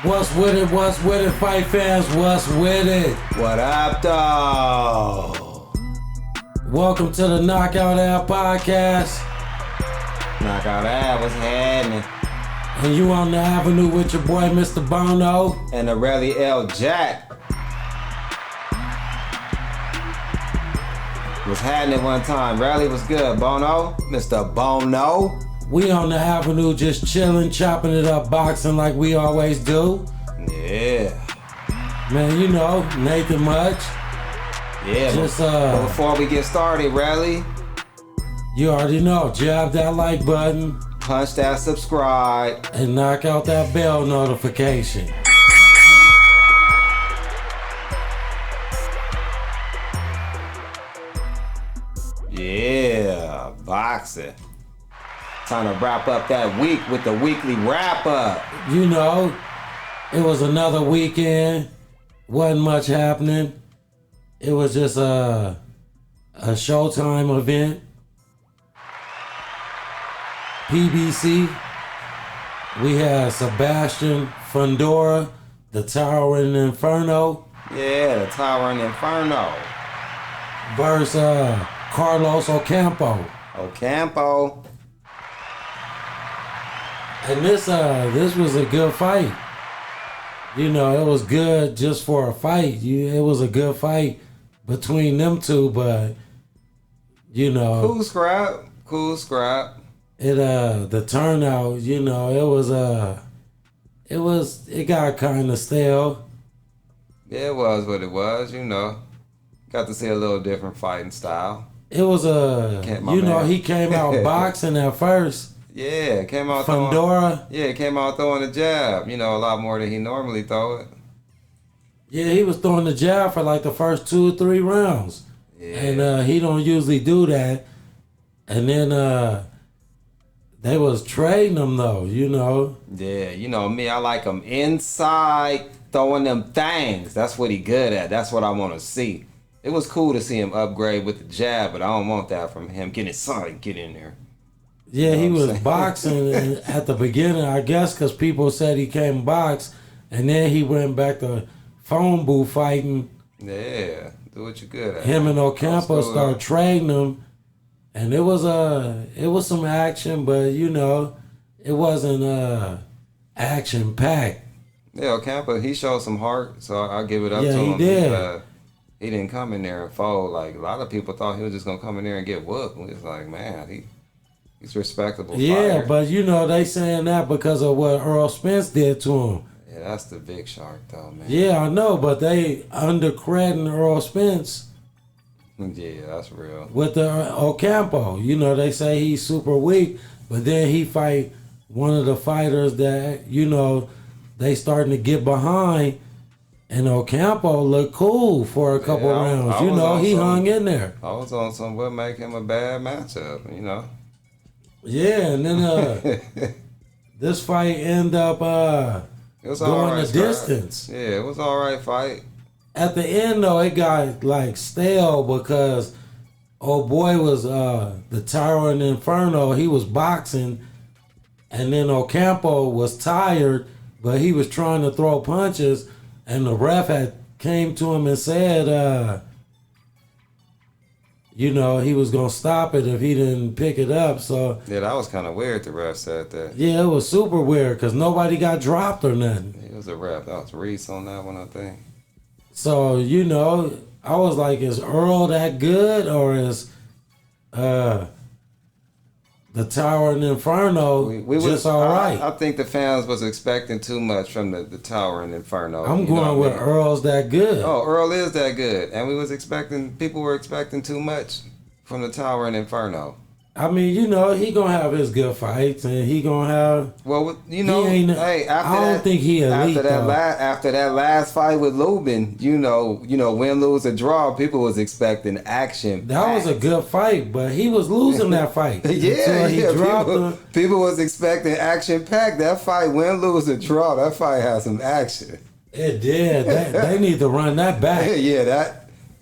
What's with it? What's with it, fight fans? What's with it? What up, though? Welcome to the Knockout Ad Podcast. Knockout Ad, what's happening? And you on the avenue with your boy, Mr. Bono. And the mistabonoeljack. What's happening one time? Rally was good, Bono. Mr. Bono. We on the avenue just chilling, chopping it up, boxing like we always do. Yeah. Man, you know, Nathan much. Yeah, Just, but before we get started, Rally, you already know, jab that like button punch that subscribe. and knock out that bell notification. Yeah, boxing. Time to wrap up that week with the weekly wrap up. You know, it was another weekend. Wasn't much happening. It was just a Showtime event. PBC. We had Sebastian Fundora, the Towering Inferno, Yeah, the Towering Inferno. versus Carlos Ocampo. Ocampo. And this was a good fight. You know, it was good just for a fight. It was a good fight between them two, but you know, Cool scrap. the turnout, you know, it got kind of stale. Yeah, it was what it was, you know. Got to see a little different fighting style. It was he came out boxing at first. Yeah, came out Fundora. came out throwing a jab, you know, a lot more than he normally throw it. Yeah, he was throwing the jab for like the first 2 or 3 rounds. Yeah. And he don't usually do that. And then they was trading him though, you know. Yeah, you know me, I like him inside throwing them things. That's what he good at. That's what I want to see. It was cool to see him upgrade with the jab, but I don't want that from him. Get inside, get in there. Yeah, You know he what I'm was saying? boxing at the beginning, I guess, because people said he came box, and then he went back to phone booth fighting. Yeah, do what you good at. Him and Ocampo That's cool. started trading him, and it was some action, but you know, it wasn't action packed. Yeah, Ocampo, he showed some heart, so I'll give it up Yeah, to he him. did. He didn't come in there and fold. Like, a lot of people thought he was just going to come in there and get whooped. And we was like, man, he's respectable Yeah, fighter. but you know, they saying that because of what Earl Spence did to him. Yeah, that's the big shark, though, man. Yeah, I know, but they undercrediting Earl Spence Yeah, that's real. with the Ocampo. You know, they say he's super weak, but then he fight one of the fighters that, you know, they starting to get behind, and Ocampo looked cool for a couple rounds. I You was know, on he some- hung in there. I was on some what make him a bad matchup, you know. Yeah, and then this fight ended up It was all going right. the Scrap. distance. Yeah, it was all right fight. At the end, though, it got like stale because old boy was the Towering Inferno. He was boxing, and then Ocampo was tired, but he was trying to throw punches, and the ref had came to him and said, you know, he was gonna stop it if he didn't pick it up. So Yeah, that was kind of weird. The ref said that. yeah, it was super weird because nobody got dropped or nothing. He was a ref. That was Reese on that one, I think. So, you know, I was like, is Earl that good, or is the Tower and Inferno just all right? I think the fans was expecting too much from the Tower and Inferno. I'm you know going what with I mean? Earl's that good. Oh, Earl is that good, and people were expecting too much from the Tower and Inferno. I mean, you know, he gonna have his good fights, and he gonna have. Well, you know, He ain't- hey, after I don't that, think he elite, though. after that last fight with Lubin, you know, win, lose, or draw, people was expecting action. That was a good fight, but he was losing that fight. Yeah, until he dropped people, him. people was expecting action packed. That fight, win, lose, or draw, that fight had some action. It did. They need to run that back. Yeah,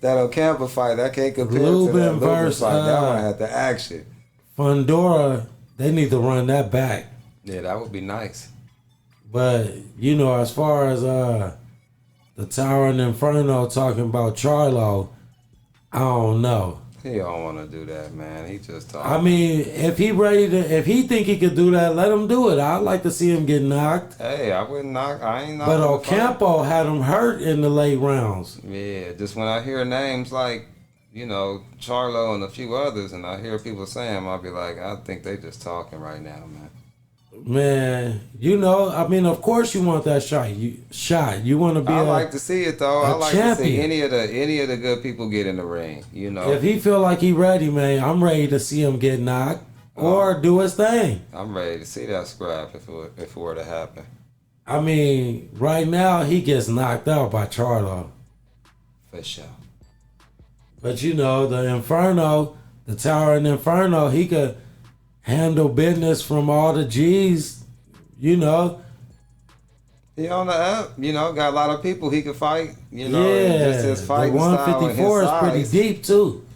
that Ocampo fight, that can't compare to Lubin that Lubin versus, fight. That one had the action. Fundora, they need to run that back. Yeah, that would be nice. But you know, as far as the Tower and Inferno talking about Charlo, I don't know. He don't want to do that, man. He just talking. I mean, if he think he could do that, let him do it. I'd like to see him get knocked. Hey, I wouldn't knock. I ain't But knocking. Ocampo had him hurt in the late rounds. Yeah, just when I hear names like, you know, Charlo and a few others, and I hear people saying them, I'll be like, I think they just talking right now, man. Man, you know, I mean, of course you want that shot. You want to be. I like to see it though. I like champion. to see any of the good people get in the ring. You know, If he feel like he ready, man, I'm ready to see him get knocked or do his thing. I'm ready to see that scrap if it were to happen. I mean, right now he gets knocked out by Charlo. For sure. But you know, the Inferno, the Tower and Inferno, he could handle business from all the G's, you know. He on the up, you know, got a lot of people he could fight, you know. Yeah, Just his the fighting style and 154 his is pretty size. deep too.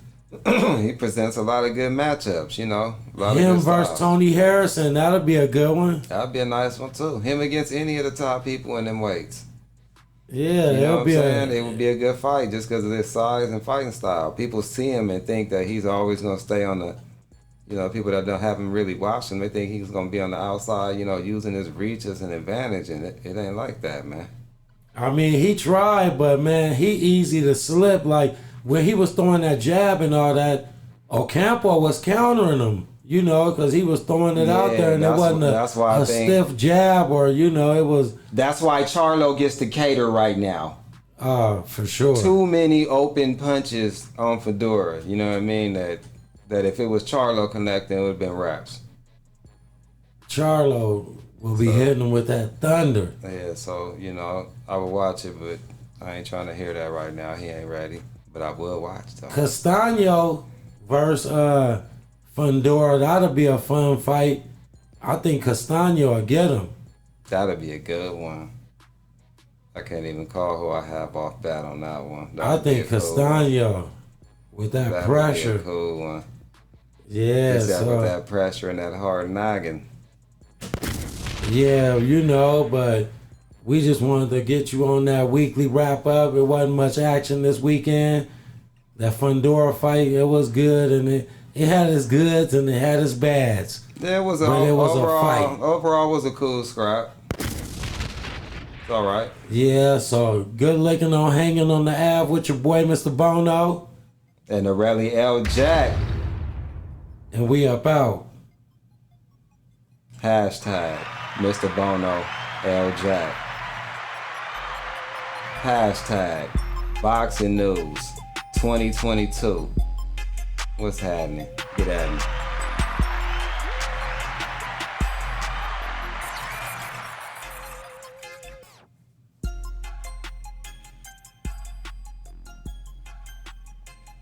He presents a lot of good matchups, you know. A lot Him of good versus styles. Tony Harrison, that'll be a good one. That'd be a nice one too. Him against any of the top people in them weights. Yeah, You know it'll what I'm be saying? It would be a good fight just because of his size and fighting style. People see him and think that he's always going to stay on the, you know, people that haven't really watched him, they think he's going to be on the outside, you know, using his reach as an advantage, and it ain't like that, man. I mean, he tried, but man, he easy to slip. Like when he was throwing that jab and all that, Ocampo was countering him, you know, because he was throwing it out there, and it wasn't a stiff jab, or you know, it was. That's why Charlo gets to cater right now. For sure. Too many open punches on Fundora. You know what I mean? That if it was Charlo connecting, it would have been wraps. Charlo will be hitting him with that thunder. Yeah, so, you know, I would watch it, but I ain't trying to hear that right now. He ain't ready. But I will watch, though. Castano versus Fundora, that'll be a fun fight. I think Castano will get him. That'll be a good one. I can't even call who I have off bat on that one. I think Castano with that pressure. Be a cool one. Yeah, with that pressure and that hard noggin. Yeah, you know, but we just wanted to get you on that weekly wrap up. It wasn't much action this weekend. That Fundora fight, it was good, and it had its goods and it had its bads. Yeah, it was a fight. Overall, was a cool scrap. It's all right. Yeah, so good looking on hanging on the Ave with your boy, Mr. Bono. And the Rally L Jack. And we up out. Hashtag Mr. Bono L Jack. Hashtag Boxing News 2022. What's happening? Get at me.